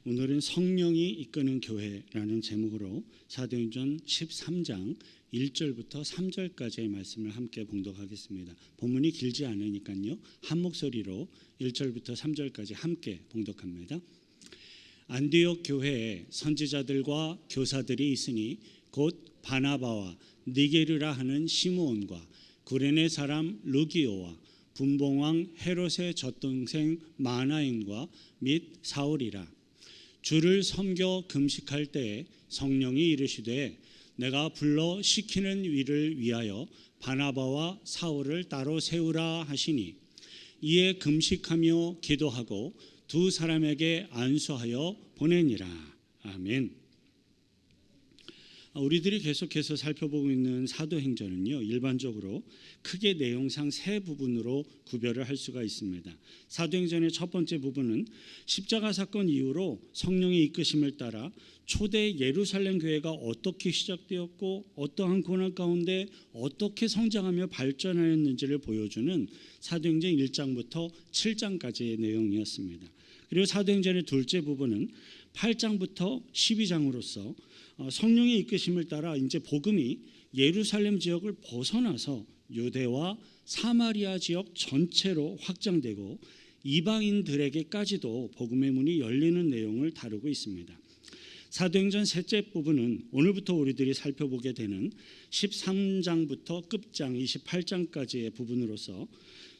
오늘은 성령이 이끄는 교회라는 제목으로 사도행전 13장 1절부터 3절까지의 말씀을 함께 봉독하겠습니다. 본문이 길지 않으니까요. 한 목소리로 1절부터 3절까지 함께 봉독합니다. 안디옥 교회에 선지자들과 교사들이 있으니 곧 바나바와 니게르라 하는 시므온과 구레네 사람 루기오와 분봉왕 헤롯의 젖동생 마나인과 및 사울이라. 주를 섬겨 금식할 때에 성령이 이르시되 내가 불러 시키는 일을 위하여 바나바와 사울을 따로 세우라 하시니 이에 금식하며 기도하고 두 사람에게 안수하여 보내니라. 아멘. 우리들이 계속해서 살펴보고 있는 사도행전은요, 일반적으로 크게 내용상 세 부분으로 구별을 할 수가 있습니다. 사도행전의 첫 번째 부분은 십자가 사건 이후로 성령의 이끄심을 따라 초대 예루살렘 교회가 어떻게 시작되었고 어떠한 고난 가운데 어떻게 성장하며 발전하였는지를 보여주는 사도행전 1장부터 7장까지의 내용이었습니다. 그리고 사도행전의 둘째 부분은 8장부터 12장으로서 성령의 이끄심을 따라 이제 복음이 예루살렘 지역을 벗어나서 유대와 사마리아 지역 전체로 확장되고 이방인들에게까지도 복음의 문이 열리는 내용을 다루고 있습니다. 사도행전 셋째 부분은 오늘부터 우리들이 살펴보게 되는 13장부터 끝장 28장까지의 부분으로서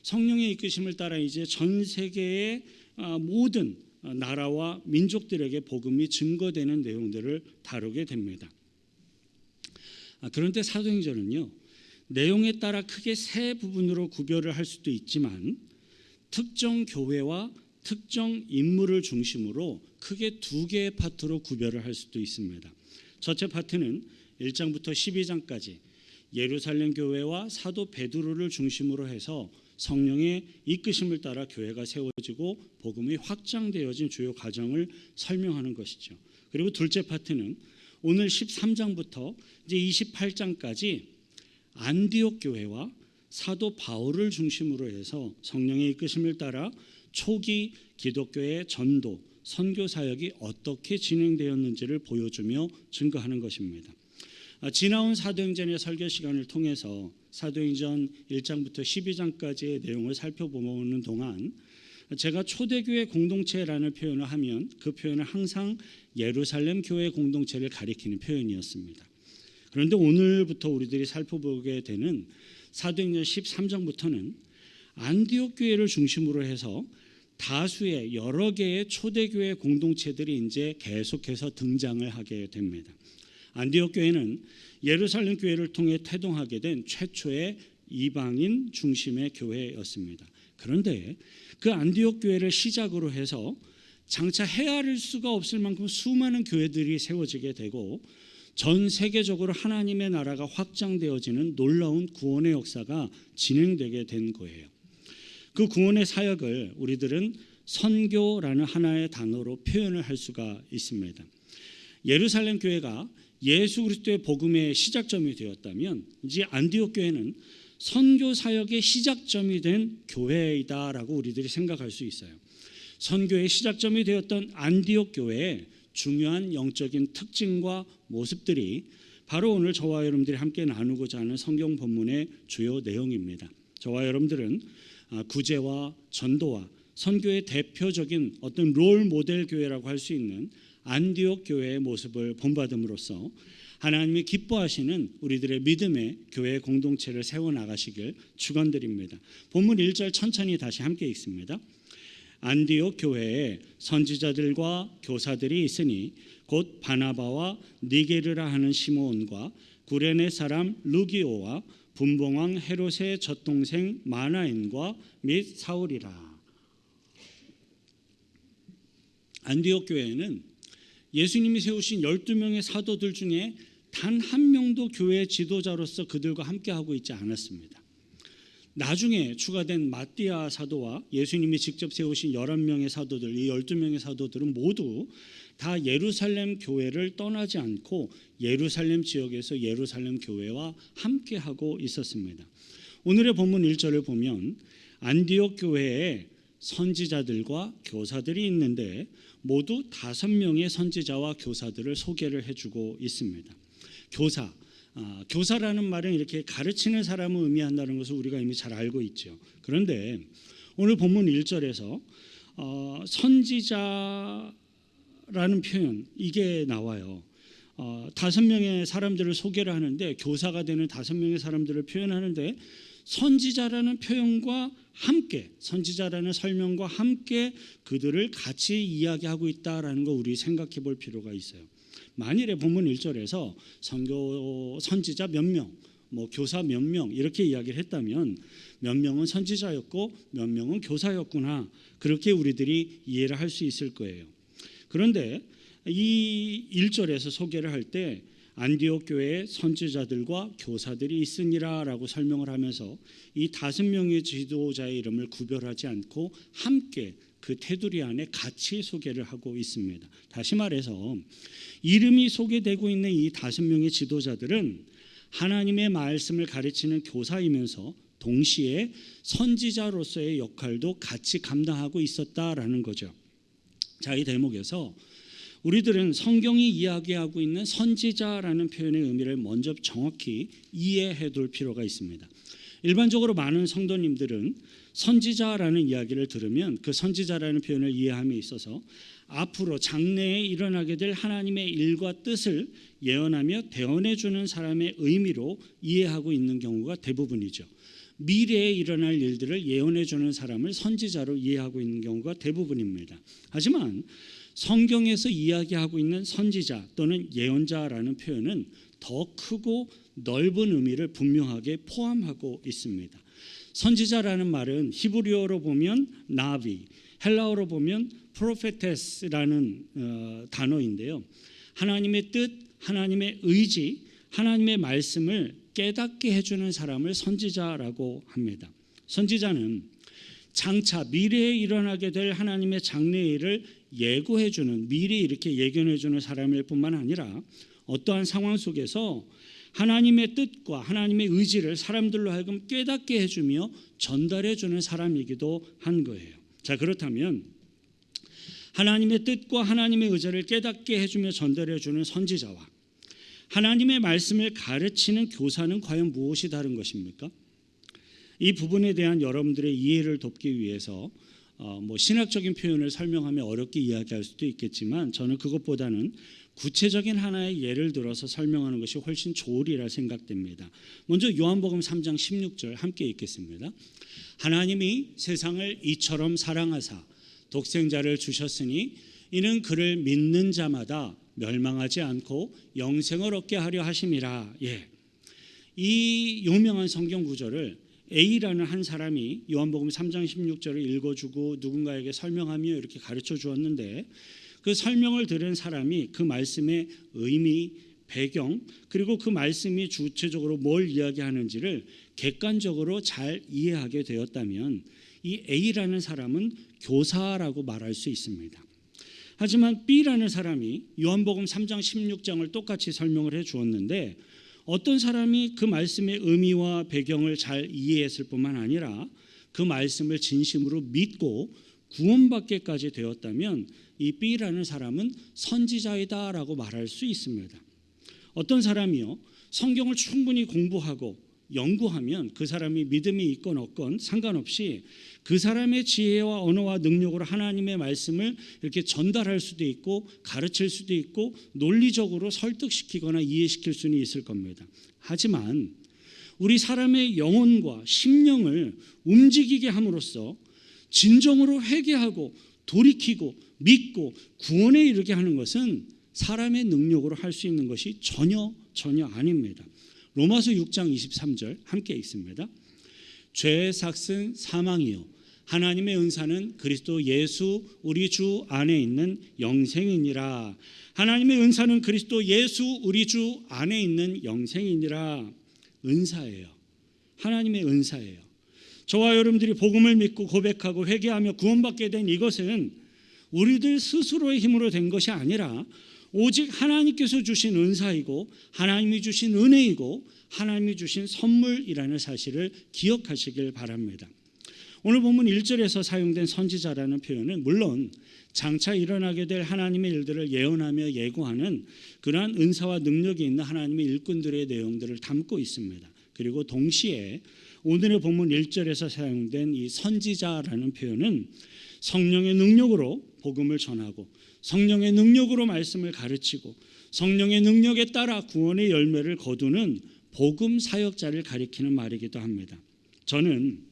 성령의 이끄심을 따라 이제 전 세계의 모든 나라와 민족들에게 복음이 증거되는 내용들을 다루게 됩니다. 그런데 사도행전은요, 내용에 따라 크게 세 부분으로 구별을 할 수도 있지만 특정 교회와 특정 인물을 중심으로 크게 두 개의 파트로 구별을 할 수도 있습니다. 첫째 파트는 1장부터 12장까지 예루살렘 교회와 사도 베드로를 중심으로 해서 성령의 이끄심을 따라 교회가 세워지고 복음이 확장되어진 주요 과정을 설명하는 것이죠. 그리고 둘째 파트는 오늘 13장부터 이제 28장까지 안디옥 교회와 사도 바울을 중심으로 해서 성령의 이끄심을 따라 초기 기독교의 전도, 선교 사역이 어떻게 진행되었는지를 보여주며 증거하는 것입니다. 지나온 사도행전의 설교 시간을 통해서 사도행전 1장부터 12장까지의 내용을 살펴보는 동안 제가 초대교회 공동체라는 표현을 하면 그 표현은 항상 예루살렘 교회 공동체를 가리키는 표현이었습니다. 그런데 오늘부터 우리들이 살펴보게 되는 사도행전 13장부터는 안디옥 교회를 중심으로 해서 다수의 여러 개의 초대교회 공동체들이 이제 계속해서 등장을 하게 됩니다. 안디옥 교회는 예루살렘 교회를 통해 태동하게 된 최초의 이방인 중심의 교회였습니다. 그런데 그 안디옥 교회를 시작으로 해서 장차 헤아릴 수가 없을 만큼 수많은 교회들이 세워지게 되고 전 세계적으로 하나님의 나라가 확장되어지는 놀라운 구원의 역사가 진행되게 된 거예요. 그 구원의 사역을 우리들은 선교라는 하나의 단어로 표현을 할 수가 있습니다. 예루살렘 교회가 예수 그리스도의 복음의 시작점이 되었다면 이제 안디옥 교회는 선교 사역의 시작점이 된 교회이다라고 우리들이 생각할 수 있어요. 선교의 시작점이 되었던 안디옥 교회의 중요한 영적인 특징과 모습들이 바로 오늘 저와 여러분들이 함께 나누고자 하는 성경 본문의 주요 내용입니다. 저와 여러분들은 구제와 전도와 선교의 대표적인 어떤 롤 모델 교회라고 할 수 있는 안디옥 교회의 모습을 본받음으로써 하나님이 기뻐하시는 우리들의 믿음의 교회 공동체를 세워나가시길 축원드립니다. 본문 1절 천천히 다시 함께 읽습니다. 안디옥 교회에 선지자들과 교사들이 있으니 곧 바나바와 니게르라 하는 시므온과 구레네 사람 루기오와 분봉왕 헤롯의 젖동생 마나인과 및 사울이라. 안디옥 교회는 예수님이 세우신 12명의 사도들 중에 단 한 명도 교회의 지도자로서 그들과 함께하고 있지 않았습니다. 나중에 추가된 마띠아 사도와 예수님이 직접 세우신 11명의 사도들, 이 12명의 사도들은 모두 다 예루살렘 교회를 떠나지 않고 예루살렘 지역에서 예루살렘 교회와 함께하고 있었습니다. 오늘의 본문 1절을 보면 안디옥 교회에 선지자들과 교사들이 있는데 모두 5명의 선지자와 교사들을 소개를 해주고 있습니다. 교사라는 말은 이렇게 가르치는 사람을 의미한다는 것을 우리가 이미 잘 알고 있죠. 그런데 오늘 본문 1절에서 선지자라는 표현 이게 나와요. 5명의 사람들을 소개를 하는데 교사가 되는 5명의 사람들을 표현하는데 선지자라는 표현과 함께 선지자라는 설명과 함께 그들을 같이 이야기하고 있다라는 거 우리 생각해 볼 필요가 있어요. 만일에 본문 1절에서 선지자 몇 명, 교사 몇 명 이렇게 이야기를 했다면 몇 명은 선지자였고 몇 명은 교사였구나 그렇게 우리들이 이해를 할 수 있을 거예요. 그런데 이 1절에서 소개를 할 때 안디옥 교회에 선지자들과 교사들이 있으니라라고 설명을 하면서 이 5명의 지도자의 이름을 구별하지 않고 함께 그 테두리 안에 같이 소개를 하고 있습니다. 다시 말해서 이름이 소개되고 있는 이 5명의 지도자들은 하나님의 말씀을 가르치는 교사이면서 동시에 선지자로서의 역할도 같이 감당하고 있었다라는 거죠. 자, 이 대목에서 우리들은 성경이 이야기하고 있는 선지자라는 표현의 의미를 먼저 정확히 이해해 둘 필요가 있습니다. 일반적으로 많은 성도님들은 선지자라는 이야기를 들으면 그 선지자라는 표현을 이해함에 있어서 앞으로 장래에 일어나게 될 하나님의 일과 뜻을 예언하며 대언해 주는 사람의 의미로 이해하고 있는 경우가 대부분이죠. 미래에 일어날 일들을 예언해 주는 사람을 선지자로 이해하고 있는 경우가 대부분입니다. 하지만 성경에서 이야기하고 있는 선지자 또는 예언자라는 표현은 더 크고 넓은 의미를 분명하게 포함하고 있습니다. 선지자라는 말은 히브리어로 보면 나비, 헬라어로 보면 프로페테스라는 단어인데요. 하나님의 뜻, 하나님의 의지, 하나님의 말씀을 깨닫게 해주는 사람을 선지자라고 합니다. 선지자는 장차 미래에 일어나게 될 하나님의 장래의 일을 예고해주는 미리 이렇게 예견해주는 사람일 뿐만 아니라 어떠한 상황 속에서 하나님의 뜻과 하나님의 의지를 사람들로 하여금 깨닫게 해주며 전달해주는 사람이기도 한 거예요. 자, 그렇다면 하나님의 뜻과 하나님의 의지를 깨닫게 해주며 전달해주는 선지자와 하나님의 말씀을 가르치는 교사는 과연 무엇이 다른 것입니까? 이 부분에 대한 여러분들의 이해를 돕기 위해서 신학적인 표현을 설명하며 어렵게 이야기할 수도 있겠지만 저는 그것보다는 구체적인 하나의 예를 들어서 설명하는 것이 훨씬 좋으리라 생각됩니다. 먼저 요한복음 3장 16절 함께 읽겠습니다. 하나님이 세상을 이처럼 사랑하사 독생자를 주셨으니 이는 그를 믿는 자마다 멸망하지 않고 영생을 얻게 하려 하심이라. 이 유명한 성경 구절을 A라는 한 사람이 요한복음 3장 16절을 읽어주고 누군가에게 설명하며 이렇게 가르쳐 주었는데 그 설명을 들은 사람이 그 말씀의 의미, 배경 그리고 그 말씀이 구체적으로 뭘 이야기하는지를 객관적으로 잘 이해하게 되었다면 이 A라는 사람은 교사라고 말할 수 있습니다. 하지만 B라는 사람이 요한복음 3장 16장을 똑같이 설명을 해 주었는데 어떤 사람이 그 말씀의 의미와 배경을 잘 이해했을 뿐만 아니라 그 말씀을 진심으로 믿고 구원받게까지 되었다면 이 B라는 사람은 선지자이다라고 말할 수 있습니다. 어떤 사람이요 성경을 충분히 공부하고 연구하면 그 사람이 믿음이 있건 없건 상관없이 그 사람의 지혜와 언어와 능력으로 하나님의 말씀을 이렇게 전달할 수도 있고 가르칠 수도 있고 논리적으로 설득시키거나 이해시킬 수는 있을 겁니다. 하지만 우리 사람의 영혼과 심령을 움직이게 함으로써 진정으로 회개하고 돌이키고 믿고 구원에 이르게 하는 것은 사람의 능력으로 할 수 있는 것이 전혀 아닙니다. 로마서 6장 23절 함께 읽습니다. 죄의 삭은 사망이요 하나님의 은사는 그리스도 예수 우리 주 안에 있는 영생이니라. 하나님의 은사는 그리스도 예수 우리 주 안에 있는 영생이니라. 은사예요. 하나님의 은사예요. 저와 여러분들이 복음을 믿고 고백하고 회개하며 구원받게 된 이것은 우리들 스스로의 힘으로 된 것이 아니라 오직 하나님께서 주신 은사이고 하나님이 주신 은혜이고 하나님이 주신 선물이라는 사실을 기억하시길 바랍니다. 오늘 본문 1절에서 사용된 선지자라는 표현은 물론 장차 일어나게 될 하나님의 일들을 예언하며 예고하는 그러한 은사와 능력이 있는 하나님의 일꾼들의 내용들을 담고 있습니다. 그리고 동시에 오늘의 본문 1절에서 사용된 이 선지자라는 표현은 성령의 능력으로 복음을 전하고 성령의 능력으로 말씀을 가르치고 성령의 능력에 따라 구원의 열매를 거두는 복음 사역자를 가리키는 말이기도 합니다. 저는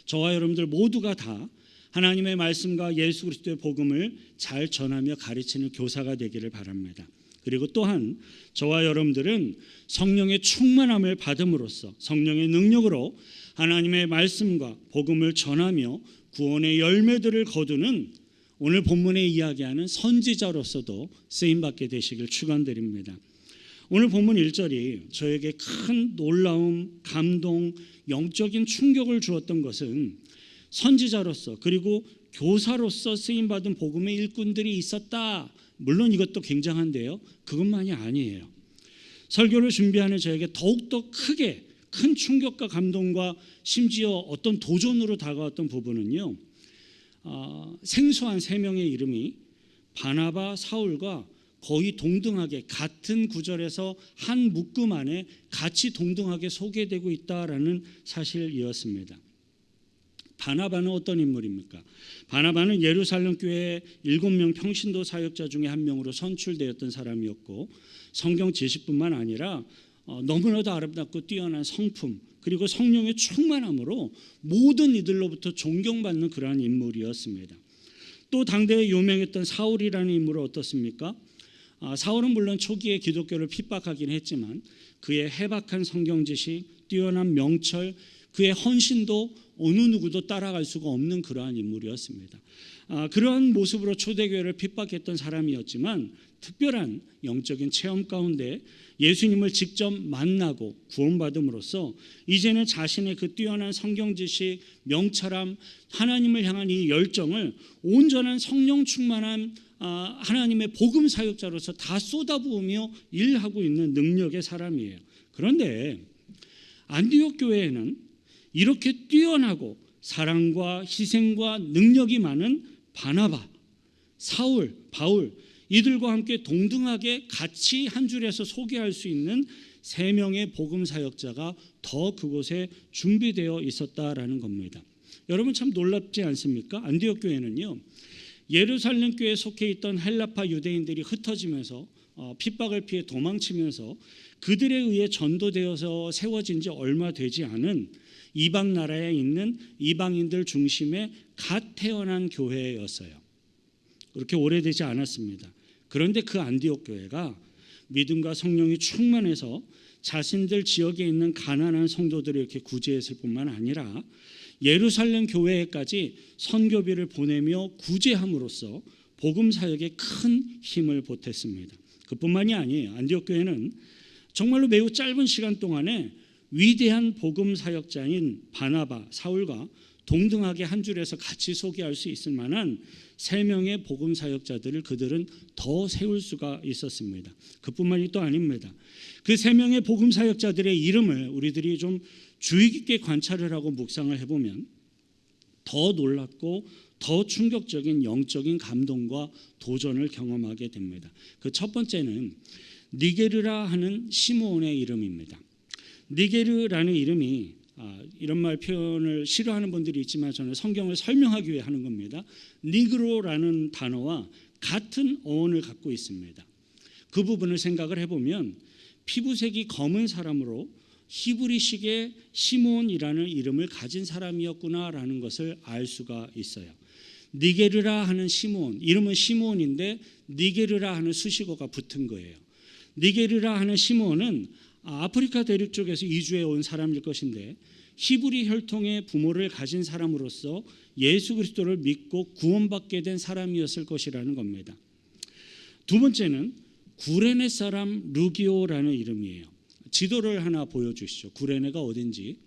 저와 여러분들 모두가 다 하나님의 말씀과 예수 그리스도의 복음을 잘 전하며 가르치는 교사가 되기를 바랍니다. 그리고 또한 저와 여러분들은 성령의 충만함을 받음으로써 성령의 능력으로 하나님의 말씀과 복음을 전하며 구원의 열매들을 거두는 오늘 본문에 이야기하는 선지자로서도 쓰임받게 되시길 축원드립니다. 오늘 본문 1절이 저에게 큰 놀라움, 감동, 영적인 충격을 주었던 것은 선지자로서 그리고 교사로서 쓰임받은 복음의 일꾼들이 있었다. 물론 이것도 굉장한데요. 그것만이 아니에요. 설교를 준비하는 저에게 더욱더 크게 큰 충격과 감동과 심지어 어떤 도전으로 다가왔던 부분은요. 생소한 세 명의 이름이 바나바, 사울과 거의 동등하게 같은 구절에서 한 묶음 안에 같이 동등하게 소개되고 있다라는 사실이었습니다. 바나바는 어떤 인물입니까? 바나바는 예루살렘 교회의 7명 평신도 사역자 중에 한 명으로 선출되었던 사람이었고 성경 지식뿐만 아니라 너무나도 아름답고 뛰어난 성품 그리고 성령의 충만함으로 모든 이들로부터 존경받는 그러한 인물이었습니다. 또 당대에 유명했던 사울이라는 인물은 어떻습니까? 사울은 물론 초기에 기독교를 핍박하긴 했지만 그의 해박한 성경 지식, 뛰어난 명철, 그의 헌신도 어느 누구도 따라갈 수가 없는 그러한 인물이었습니다. 그러한 모습으로 초대교회를 핍박했던 사람이었지만 특별한 영적인 체험 가운데 예수님을 직접 만나고 구원받음으로써 이제는 자신의 그 뛰어난 성경 지식, 명철함, 하나님을 향한 이 열정을 온전한 성령 충만한 하나님의 복음 사역자로서 다 쏟아부으며 일하고 있는 능력의 사람이에요. 그런데 안디옥 교회에는 이렇게 뛰어나고 사랑과 희생과 능력이 많은 바나바, 사울, 바울 이들과 함께 동등하게 같이 한 줄에서 소개할 수 있는 세 명의 복음 사역자가 더 그곳에 준비되어 있었다라는 겁니다. 여러분 참 놀랍지 않습니까? 안디옥 교회는요. 예루살렘 교회에 속해 있던 헬라파 유대인들이 흩어지면서 핍박을 피해 도망치면서 그들에 의해 전도되어서 세워진 지 얼마 되지 않은 이방 나라에 있는 이방인들 중심의 갓 태어난 교회였어요. 그렇게 오래되지 않았습니다. 그런데 그 안디옥 교회가 믿음과 성령이 충만해서 자신들 지역에 있는 가난한 성도들을 이렇게 구제했을 뿐만 아니라 예루살렘 교회에까지 선교비를 보내며 구제함으로써 복음 사역에 큰 힘을 보탰습니다. 그뿐만이 아니에요. 안디옥 교회는 정말로 매우 짧은 시간 동안에 위대한 복음 사역자인 바나바, 사울과 동등하게 한 줄에서 같이 소개할 수 있을 만한 세 명의 복음 사역자들을 그들은 더 세울 수가 있었습니다. 그뿐만이 또 아닙니다. 그 세 명의 복음 사역자들의 이름을 우리들이 좀 주의 깊게 관찰을 하고 묵상을 해보면 더 놀랍고 더 충격적인 영적인 감동과 도전을 경험하게 됩니다. 그 첫 번째는 니게르라 하는 시므온의 이름입니다. 니게르라는 이름이 이런 말 표현을 싫어하는 분들이 있지만 저는 성경을 설명하기 위해 하는 겁니다. 니그로라는 단어와 같은 어원을 갖고 있습니다. 그 부분을 생각을 해보면 피부색이 검은 사람으로 히브리식의 시므온이라는 이름을 가진 사람이었구나라는 것을 알 수가 있어요. 니게르라 하는 시므온, 이름은 시므온인데 니게르라 하는 수식어가 붙은 거예요. 니게르라 하는 시므온은 아프리카 대륙 쪽에서 이주해 온 사람일 것인데 히브리 혈통의 부모를 가진 사람으로서 예수 그리스도를 믿고 구원받게 된 사람이었을 것이라는 겁니다. 두 번째는 구레네 사람 루기오라는 이름이에요. 지도를 하나 보여주시죠. 구레네가 어딘지.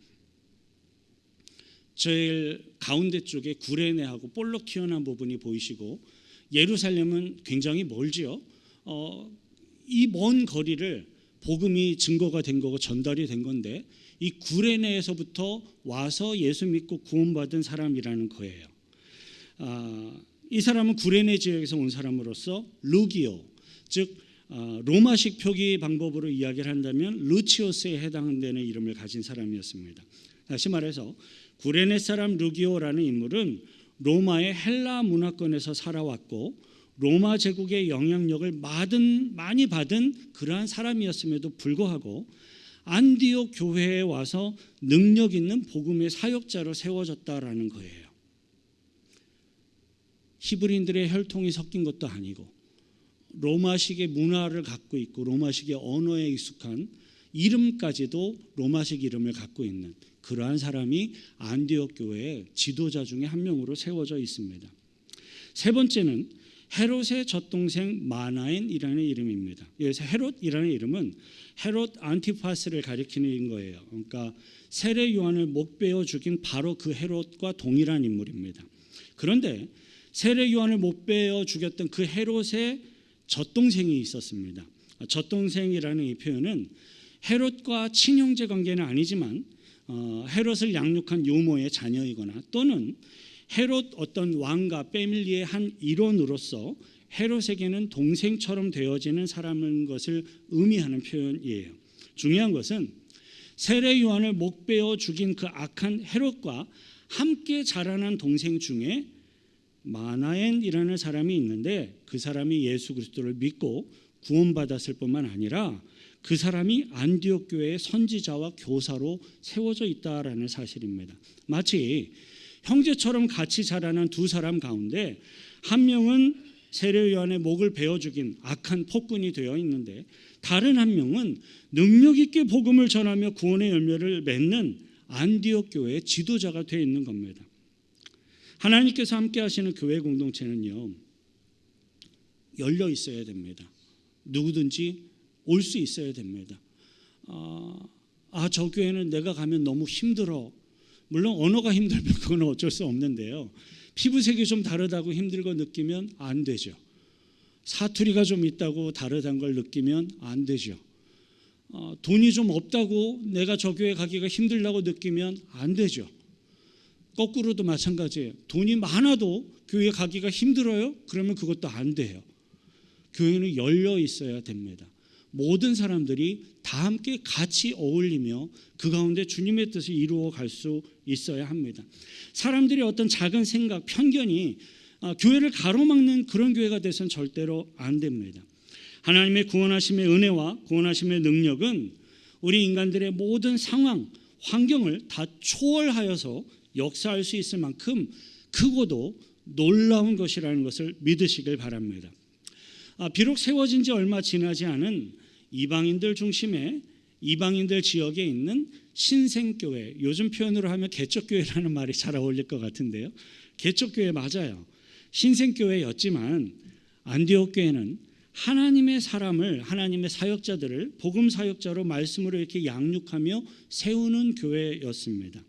제일 가운데 쪽에 구레네하고 볼록 튀어나온 부분이 보이시고 예루살렘은 굉장히 멀지요. 이 먼 거리를 복음이 증거가 된 거고 전달이 된 건데 이 구레네에서부터 와서 예수 믿고 구원받은 사람이라는 거예요. 이 사람은 구레네 지역에서 온 사람으로서 루기오, 즉 로마식 표기 방법으로 이야기를 한다면 루치오스에 해당되는 이름을 가진 사람이었습니다. 다시 말해서 구레네 사람 루기오라는 인물은 로마의 헬라 문화권에서 살아왔고 로마 제국의 영향력을 많이 받은 그러한 사람이었음에도 불구하고 안디옥 교회에 와서 능력 있는 복음의 사역자로 세워졌다라는 거예요. 히브리인들의 혈통이 섞인 것도 아니고 로마식의 문화를 갖고 있고 로마식의 언어에 익숙한 이름까지도 로마식 이름을 갖고 있는 그러한 사람이 안디옥 교회의 지도자 중에 한 명으로 세워져 있습니다. 세 번째는 헤롯의 젖동생 마나엔이라는 이름입니다. 여기서 헤롯이라는 이름은 헤롯 안티파스를 가리키는 거예요. 그러니까 세례 요한을 목베어 죽인 바로 그 헤롯과 동일한 인물입니다. 그런데 세례 요한을 목베어 죽였던 그 헤롯의 젖동생이 있었습니다. 젖동생이라는 이 표현은 헤롯과 친형제 관계는 아니지만 헤롯을 양육한 요모의 자녀이거나 또는 헤롯 어떤 왕가 패밀리의 한 일원으로서 헤롯에게는 동생처럼 되어지는 사람인 것을 의미하는 표현이에요. 중요한 것은 세례 요한을 목베어 죽인 그 악한 헤롯과 함께 자라난 동생 중에 마나엔이라는 사람이 있는데 그 사람이 예수 그리스도를 믿고 구원받았을 뿐만 아니라 그 사람이 안디옥 교회의 선지자와 교사로 세워져 있다라는 사실입니다. 마치 형제처럼 같이 자라난 두 사람 가운데 한 명은 세례 요한의 목을 베어 죽인 악한 폭군이 되어 있는데 다른 한 명은 능력 있게 복음을 전하며 구원의 열매를 맺는 안디옥 교회의 지도자가 되어 있는 겁니다. 하나님께서 함께 하시는 교회 공동체는요, 열려 있어야 됩니다. 누구든지 올 수 있어야 됩니다. 저 교회는 내가 가면 너무 힘들어. 물론 언어가 힘들면 그건 어쩔 수 없는데요. 피부색이 좀 다르다고 힘들고 느끼면 안 되죠. 사투리가 좀 있다고 다르다는 걸 느끼면 안 되죠. 돈이 좀 없다고 내가 저 교회 가기가 힘들다고 느끼면 안 되죠. 거꾸로도 마찬가지예요. 돈이 많아도 교회 가기가 힘들어요? 그러면 그것도 안 돼요. 교회는 열려 있어야 됩니다. 모든 사람들이 다 함께 같이 어울리며 그 가운데 주님의 뜻을 이루어 갈 수 있어야 합니다. 사람들이 어떤 작은 생각, 편견이 교회를 가로막는 그런 교회가 돼서는 절대로 안 됩니다. 하나님의 구원하심의 은혜와 구원하심의 능력은 우리 인간들의 모든 상황, 환경을 다 초월하여서 역사할 수 있을 만큼 크고도 놀라운 것이라는 것을 믿으시길 바랍니다. 비록 세워진 지 얼마 지나지 않은 이방인들 중심의 이방인들 지역에 있는 신생교회, 요즘 표현으로 하면 개척교회라는 말이 잘 어울릴 것 같은데요. 개척교회 맞아요. 신생교회였지만 안디옥 교회는 하나님의 사람을, 하나님의 사역자들을 복음 사역자로 말씀으로 이렇게 양육하며 세우는 교회였습니다.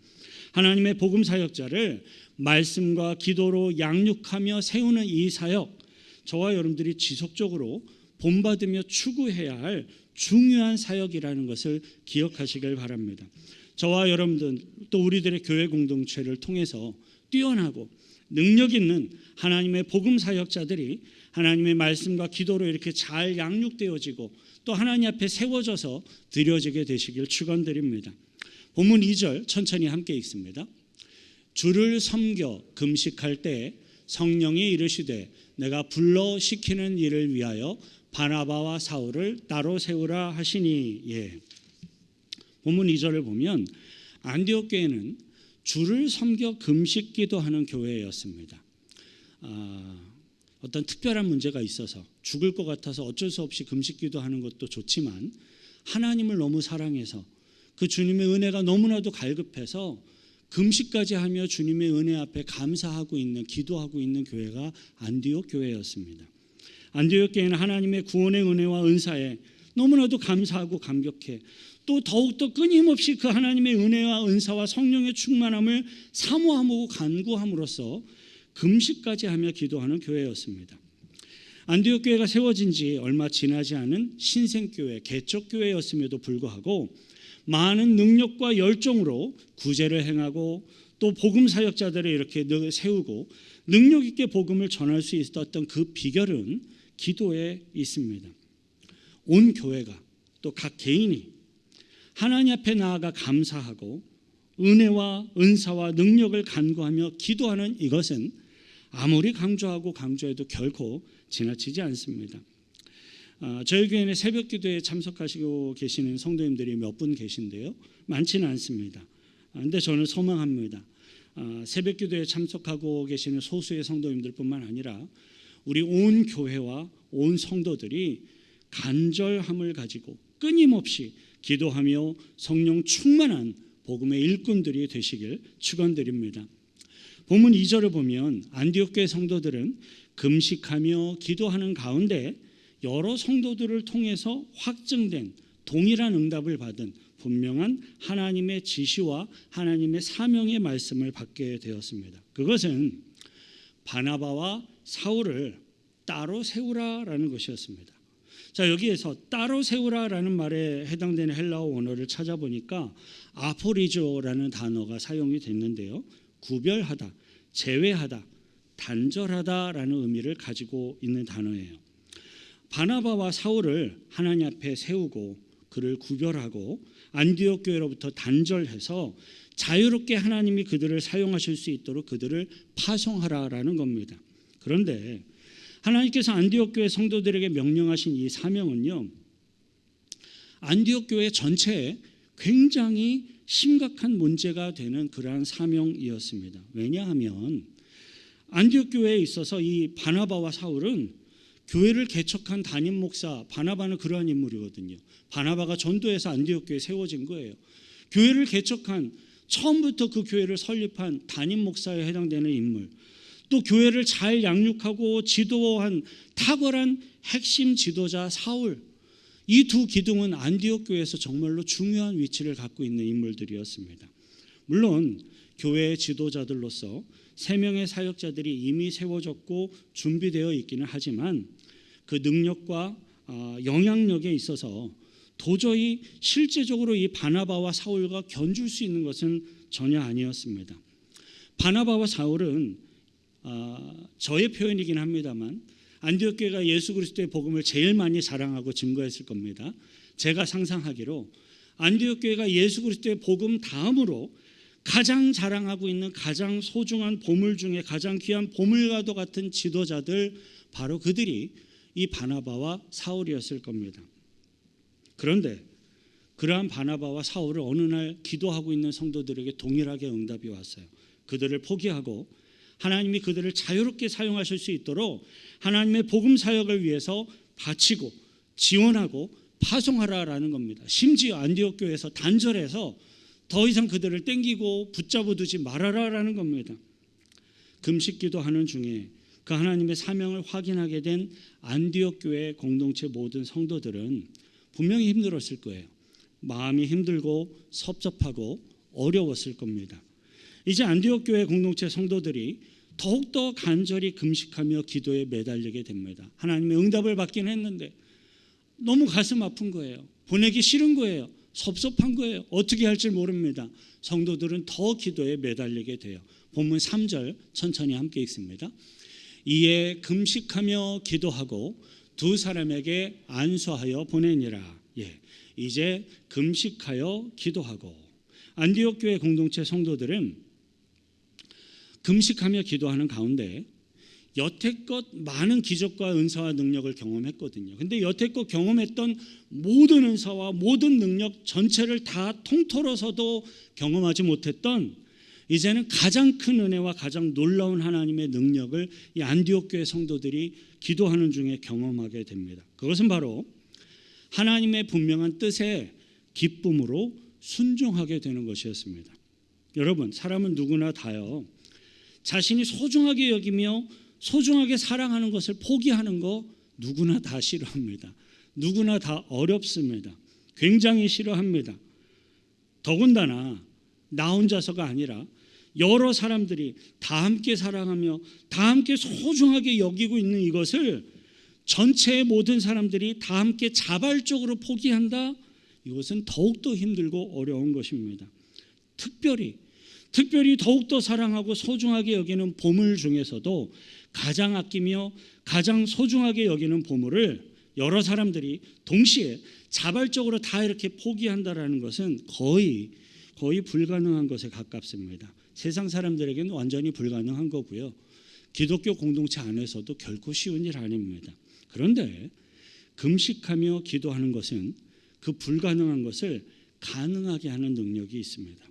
하나님의 복음 사역자를 말씀과 기도로 양육하며 세우는 이 사역, 저와 여러분들이 지속적으로 본받으며 추구해야 할 중요한 사역이라는 것을 기억하시길 바랍니다. 저와 여러분들 또 우리들의 교회 공동체를 통해서 뛰어나고 능력 있는 하나님의 복음 사역자들이 하나님의 말씀과 기도로 이렇게 잘 양육되어지고 또 하나님 앞에 세워져서 드려지게 되시길 축원드립니다. 본문 2절 천천히 함께 읽습니다. 주를 섬겨 금식할 때 성령이 이르시되 내가 불러 시키는 일을 위하여 바나바와 사울을 따로 세우라 하시니. 본문 2절을 보면 안디옥 교회는 주를 섬겨 금식 기도하는 교회였습니다. 어떤 특별한 문제가 있어서 죽을 것 같아서 어쩔 수 없이 금식 기도하는 것도 좋지만 하나님을 너무 사랑해서 그 주님의 은혜가 너무나도 갈급해서 금식까지 하며 주님의 은혜 앞에 감사하고 있는, 기도하고 있는 교회가 안디옥 교회였습니다. 안디옥 교회는 하나님의 구원의 은혜와 은사에 너무나도 감사하고 감격해 또 더욱더 끊임없이 그 하나님의 은혜와 은사와 성령의 충만함을 사모하고 간구함으로써 금식까지 하며 기도하는 교회였습니다. 안디옥 교회가 세워진 지 얼마 지나지 않은 신생교회, 개척교회였음에도 불구하고 많은 능력과 열정으로 구제를 행하고 또 복음 사역자들을 이렇게 세우고 능력 있게 복음을 전할 수 있었던 그 비결은 기도에 있습니다. 온 교회가 또 각 개인이 하나님 앞에 나아가 감사하고 은혜와 은사와 능력을 간구하며 기도하는 이것은 아무리 강조해도 결코 지나치지 않습니다. 저희 교회는 새벽 기도에 참석하시고 계시는 성도님들이 몇 분 계신데요. 많지는 않습니다. 그런데 저는 소망합니다. 새벽 기도에 참석하고 계시는 소수의 성도님들뿐만 아니라 우리 온 교회와 온 성도들이 간절함을 가지고 끊임없이 기도하며 성령 충만한 복음의 일꾼들이 되시길 축원드립니다. 본문 2절을 보면 안디옥 교회 성도들은 금식하며 기도하는 가운데 여러 성도들을 통해서 확증된 동일한 응답을 받은 분명한 하나님의 지시와 하나님의 사명의 말씀을 받게 되었습니다. 그것은 바나바와 사울을 따로 세우라라는 것이었습니다. 자, 여기에서 따로 세우라라는 말에 해당되는 헬라어 원어를 찾아보니까 아포리조라는 단어가 사용이 됐는데요. 구별하다, 제외하다, 단절하다라는 의미를 가지고 있는 단어예요. 바나바와 사울을 하나님 앞에 세우고 그를 구별하고 안디옥 교회로부터 단절해서 자유롭게 하나님이 그들을 사용하실 수 있도록 그들을 파송하라라는 겁니다. 그런데 하나님께서 안디옥 교회 성도들에게 명령하신 이 사명은요, 안디옥 교회 전체에 굉장히 심각한 문제가 되는 그러한 사명이었습니다. 왜냐하면 안디옥 교회에 있어서 이 바나바와 사울은 교회를 개척한 담임 목사, 바나바는 그러한 인물이거든요. 바나바가 전도해서 안디옥 교회에 세워진 거예요. 교회를 개척한, 처음부터 그 교회를 설립한 담임 목사에 해당되는 인물, 또 교회를 잘 양육하고 지도한 탁월한 핵심 지도자 사울, 이 두 기둥은 안디옥 교회에서 정말로 중요한 위치를 갖고 있는 인물들이었습니다. 물론 교회의 지도자들로서 3명의 사역자들이 이미 세워졌고 준비되어 있기는 하지만 그 능력과 영향력에 있어서 도저히 실제적으로 이 바나바와 사울과 견줄 수 있는 것은 전혀 아니었습니다. 바나바와 사울은 저의 표현이긴 합니다만 안디옥 교회가 예수 그리스도의 복음을 제일 많이 자랑하고 증거했을 겁니다. 제가 상상하기로 안디옥 교회가 예수 그리스도의 복음 다음으로 가장 자랑하고 있는 가장 소중한 보물 중에 가장 귀한 보물과도 같은 지도자들, 바로 그들이 이 바나바와 사울이었을 겁니다. 그런데 그러한 바나바와 사울을 어느 날 기도하고 있는 성도들에게 동일하게 응답이 왔어요. 그들을 포기하고 하나님이 그들을 자유롭게 사용하실 수 있도록 하나님의 복음 사역을 위해서 바치고 지원하고 파송하라라는 겁니다. 심지어 안디옥 교회에서 단절해서 더 이상 그들을 땡기고 붙잡아 두지 말아라라는 겁니다. 금식 기도하는 중에 그 하나님의 사명을 확인하게 된 안디옥 교회 공동체 모든 성도들은 분명히 힘들었을 거예요. 마음이 힘들고 섭섭하고 어려웠을 겁니다. 이제 안디옥 교회 공동체 성도들이 더욱더 간절히 금식하며 기도에 매달리게 됩니다. 하나님의 응답을 받긴 했는데 너무 가슴 아픈 거예요. 보내기 싫은 거예요. 섭섭한 거예요. 어떻게 할지 모릅니다. 성도들은 더 기도에 매달리게 돼요. 본문 3절 천천히 함께 읽습니다. 이에 금식하며 기도하고 두 사람에게 안수하여 보내니라. 이제 금식하여 기도하고. 안디옥 교회 공동체 성도들은 금식하며 기도하는 가운데 여태껏 많은 기적과 은사와 능력을 경험했거든요. 근데 여태껏 경험했던 모든 은사와 모든 능력 전체를 다 통틀어서도 경험하지 못했던, 이제는 가장 큰 은혜와 가장 놀라운 하나님의 능력을 이 안디옥 교회 성도들이 기도하는 중에 경험하게 됩니다. 그것은 바로 하나님의 분명한 뜻에 기쁨으로 순종하게 되는 것이었습니다. 여러분, 사람은 누구나 다요, 자신이 소중하게 여기며 소중하게 사랑하는 것을 포기하는 거 누구나 다 싫어합니다. 누구나 다 어렵습니다. 굉장히 싫어합니다. 더군다나 나 혼자서가 아니라 여러 사람들이 다 함께 사랑하며 다 함께 소중하게 여기고 있는 이것을 전체의 모든 사람들이 다 함께 자발적으로 포기한다? 이것은 더욱더 힘들고 어려운 것입니다. 특별히 더욱더 사랑하고 소중하게 여기는 보물 중에서도 가장 아끼며 가장 소중하게 여기는 보물을 여러 사람들이 동시에 자발적으로 다 이렇게 포기한다라는 것은 거의 불가능한 것에 가깝습니다. 세상 사람들에게는 완전히 불가능한 거고요. 기독교 공동체 안에서도 결코 쉬운 일 아닙니다. 그런데 금식하며 기도하는 것은 그 불가능한 것을 가능하게 하는 능력이 있습니다.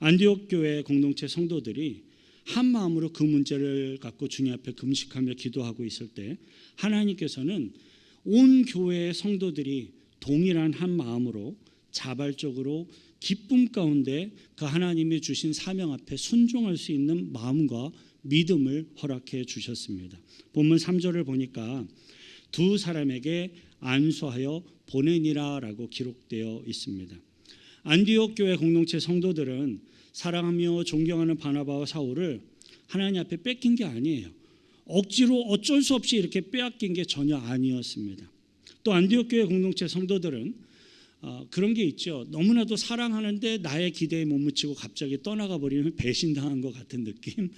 안디옥 교회 공동체 성도들이 한 마음으로 그 문제를 갖고 주님 앞에 금식하며 기도하고 있을 때 하나님께서는 온 교회의 성도들이 동일한 한 마음으로 자발적으로 기쁨 가운데 그 하나님이 주신 사명 앞에 순종할 수 있는 마음과 믿음을 허락해 주셨습니다. 본문 3절을 보니까 두 사람에게 안수하여 보내니라라고 기록되어 있습니다. 안디옥 교회 공동체 성도들은 사랑하며 존경하는 바나바와 사울을 하나님 앞에 뺏긴 게 아니에요. 억지로 어쩔 수 없이 이렇게 빼앗긴 게 전혀 아니었습니다. 또 안디옥 교회 공동체 성도들은 그런 게 있죠. 너무나도 사랑하는데 나의 기대에 못 미치고 갑자기 떠나가 버리면 배신당한 것 같은 느낌.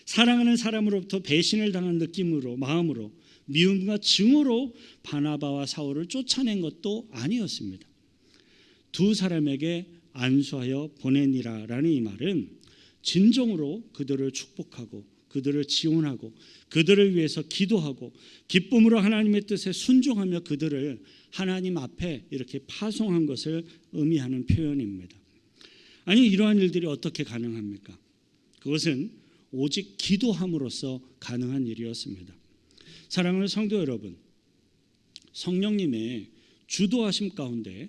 사랑하는 사람으로부터 배신을 당한 느낌으로 마음으로 미움과 증오로 바나바와 사울을 쫓아낸 것도 아니었습니다. 두 사람에게 안수하여 보내니라라는 이 말은 진정으로 그들을 축복하고 그들을 지원하고 그들을 위해서 기도하고 기쁨으로 하나님의 뜻에 순종하며 그들을 하나님 앞에 이렇게 파송한 것을 의미하는 표현입니다. 아니 이러한 일들이 어떻게 가능합니까? 그것은 오직 기도함으로써 가능한 일이었습니다. 사랑하는 성도 여러분, 성령님의 주도하심 가운데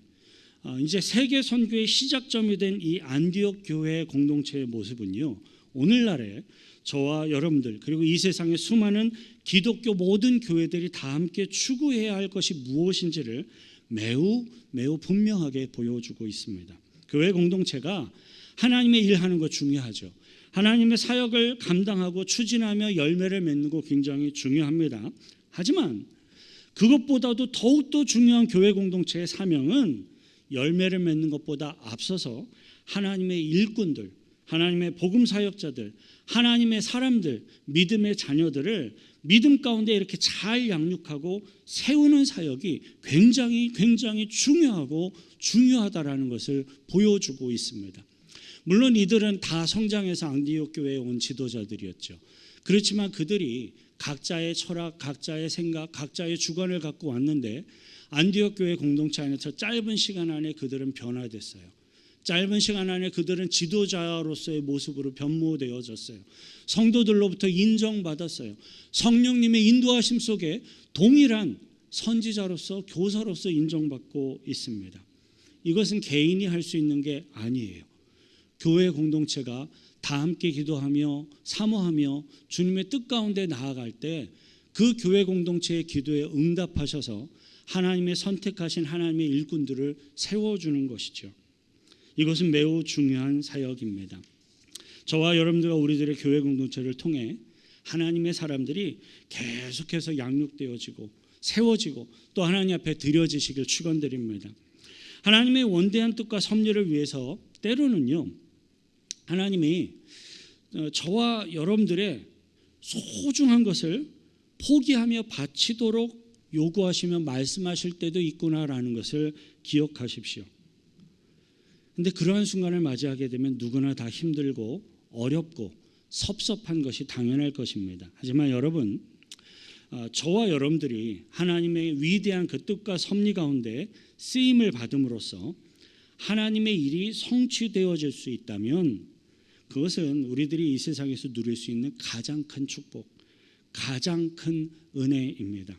이제 세계 선교의 시작점이 된 이 안디옥 교회 공동체의 모습은요, 오늘날에 저와 여러분들 그리고 이 세상의 수많은 기독교 모든 교회들이 다 함께 추구해야 할 것이 무엇인지를 매우 분명하게 보여주고 있습니다. 교회 공동체가 하나님의 일하는 거 중요하죠. 하나님의 사역을 감당하고 추진하며 열매를 맺는 거 굉장히 중요합니다. 하지만 그것보다도 더욱더 중요한 교회 공동체의 사명은 열매를 맺는 것보다 앞서서 하나님의 일꾼들, 하나님의 복음 사역자들, 하나님의 사람들, 믿음의 자녀들을 믿음 가운데 이렇게 잘 양육하고 세우는 사역이 굉장히 중요하고 중요하다라는 것을 보여주고 있습니다. 물론 이들은 다 성장해서 안디옥 교회에 온 지도자들이었죠. 그렇지만 그들이 각자의 철학, 각자의 생각, 각자의 주관을 갖고 왔는데 안디옥 교회 공동체 안에서 짧은 시간 안에 그들은 변화됐어요. 짧은 시간 안에 그들은 지도자로서의 모습으로 변모되어졌어요. 성도들로부터 인정받았어요. 성령님의 인도하심 속에 동일한 선지자로서 교사로서 인정받고 있습니다. 이것은 개인이 할 수 있는 게 아니에요. 교회 공동체가 다 함께 기도하며 사모하며 주님의 뜻 가운데 나아갈 때 그 교회 공동체의 기도에 응답하셔서 하나님의 선택하신 하나님의 일꾼들을 세워주는 것이죠. 이것은 매우 중요한 사역입니다. 저와 여러분들과 우리들의 교회 공동체를 통해 하나님의 사람들이 계속해서 양육되어지고 세워지고 또 하나님 앞에 드려지시길 축원드립니다. 하나님의 원대한 뜻과 섭리를 위해서 때로는요, 하나님이 저와 여러분들의 소중한 것을 포기하며 바치도록 요구하시며 말씀하실 때도 있구나라는 것을 기억하십시오. 근데 그러한 순간을 맞이하게 되면 누구나 다 힘들고 어렵고 섭섭한 것이 당연할 것입니다. 하지만 여러분, 저와 여러분들이 하나님의 위대한 그 뜻과 섭리 가운데 쓰임을 받음으로써 하나님의 일이 성취되어질 수 있다면 그것은 우리들이 이 세상에서 누릴 수 있는 가장 큰 축복, 가장 큰 은혜입니다.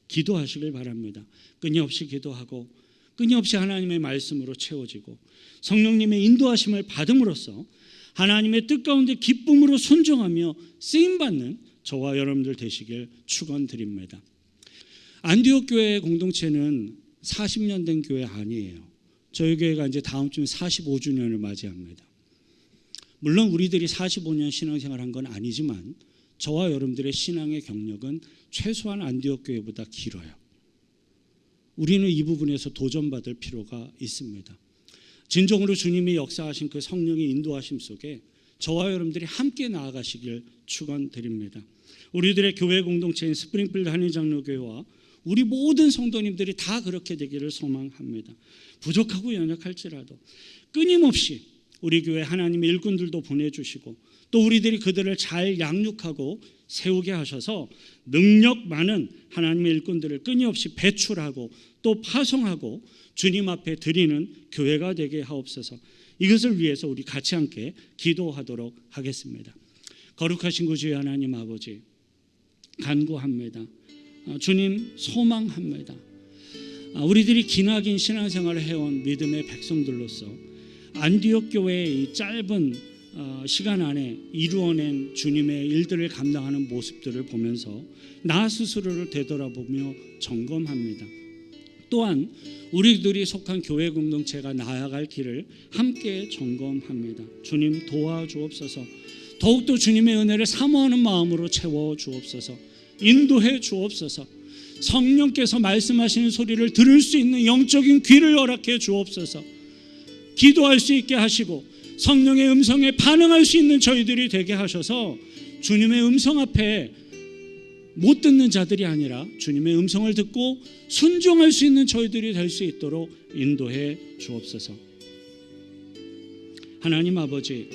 기도하시길 바랍니다. 끊임없이 기도하고 끊임없이 하나님의 말씀으로 채워지고 성령님의 인도하심을 받음으로써 하나님의 뜻 가운데 기쁨으로 순종하며 쓰임받는 저와 여러분들 되시길 축원드립니다. 안디옥 교회 공동체는 40년 된 교회 아니에요. 저희 교회가 이제 다음 주에 45주년을 맞이합니다. 물론 우리들이 45년 신앙생활 한 건 아니지만 저와 여러분들의 신앙의 경력은 최소한 안디옥 교회보다 길어요. 우리는 이 부분에서 도전받을 필요가 있습니다. 진정으로 주님이 역사하신 그 성령의 인도하심 속에 저와 여러분들이 함께 나아가시길 축원드립니다. 우리들의 교회 공동체인 스프링필드 한인장로교회와 우리 모든 성도님들이 다 그렇게 되기를 소망합니다. 부족하고 연약할지라도 끊임없이 우리 교회 하나님의 일꾼들도 보내주시고 또 우리들이 그들을 잘 양육하고 세우게 하셔서 능력 많은 하나님의 일꾼들을 끊임없이 배출하고 또 파송하고 주님 앞에 드리는 교회가 되게 하옵소서. 이것을 위해서 우리 같이 함께 기도하도록 하겠습니다. 거룩하신 구주의 하나님 아버지, 간구합니다. 주님, 소망합니다. 우리들이 기나긴 신앙생활을 해온 믿음의 백성들로서 안디옥 교회의 이 짧은 시간 안에 이루어낸 주님의 일들을 감당하는 모습들을 보면서 나 스스로를 되돌아보며 점검합니다. 또한 우리들이 속한 교회 공동체가 나아갈 길을 함께 점검합니다. 주님, 도와주옵소서. 더욱더 주님의 은혜를 사모하는 마음으로 채워주옵소서. 인도해 주옵소서. 성령께서 말씀하시는 소리를 들을 수 있는 영적인 귀를 허락해 주옵소서. 기도할 수 있게 하시고 성령의 음성에 반응할 수 있는 저희들이 되게 하셔서 주님의 음성 앞에 못 듣는 자들이 아니라 주님의 음성을 듣고 순종할 수 있는 저희들이 될 수 있도록 인도해 주옵소서. 하나님 아버지,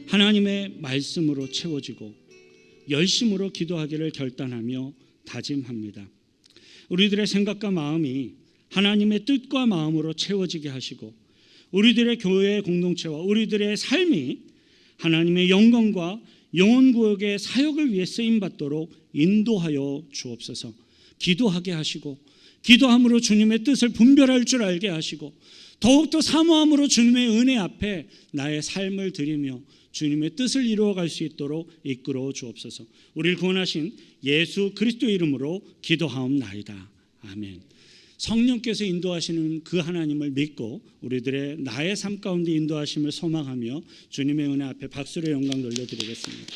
하나님의 말씀으로 채워지고 열심으로 기도하기를 결단하며 다짐합니다. 우리들의 생각과 마음이 하나님의 뜻과 마음으로 채워지게 하시고 우리들의 교회 공동체와 우리들의 삶이 하나님의 영광과 영혼구역의 사역을 위해 쓰임받도록 인도하여 주옵소서. 기도하게 하시고 기도함으로 주님의 뜻을 분별할 줄 알게 하시고 더욱더 사모함으로 주님의 은혜 앞에 나의 삶을 드리며 주님의 뜻을 이루어갈 수 있도록 이끌어 주옵소서. 우리를 구원하신 예수 그리스도의 이름으로 기도하옵나이다. 아멘. 성령께서 인도하시는 그 하나님을 믿고 우리들의 나의 삶 가운데 인도하심을 소망하며 주님의 은혜 앞에 박수로 영광 돌려드리겠습니다.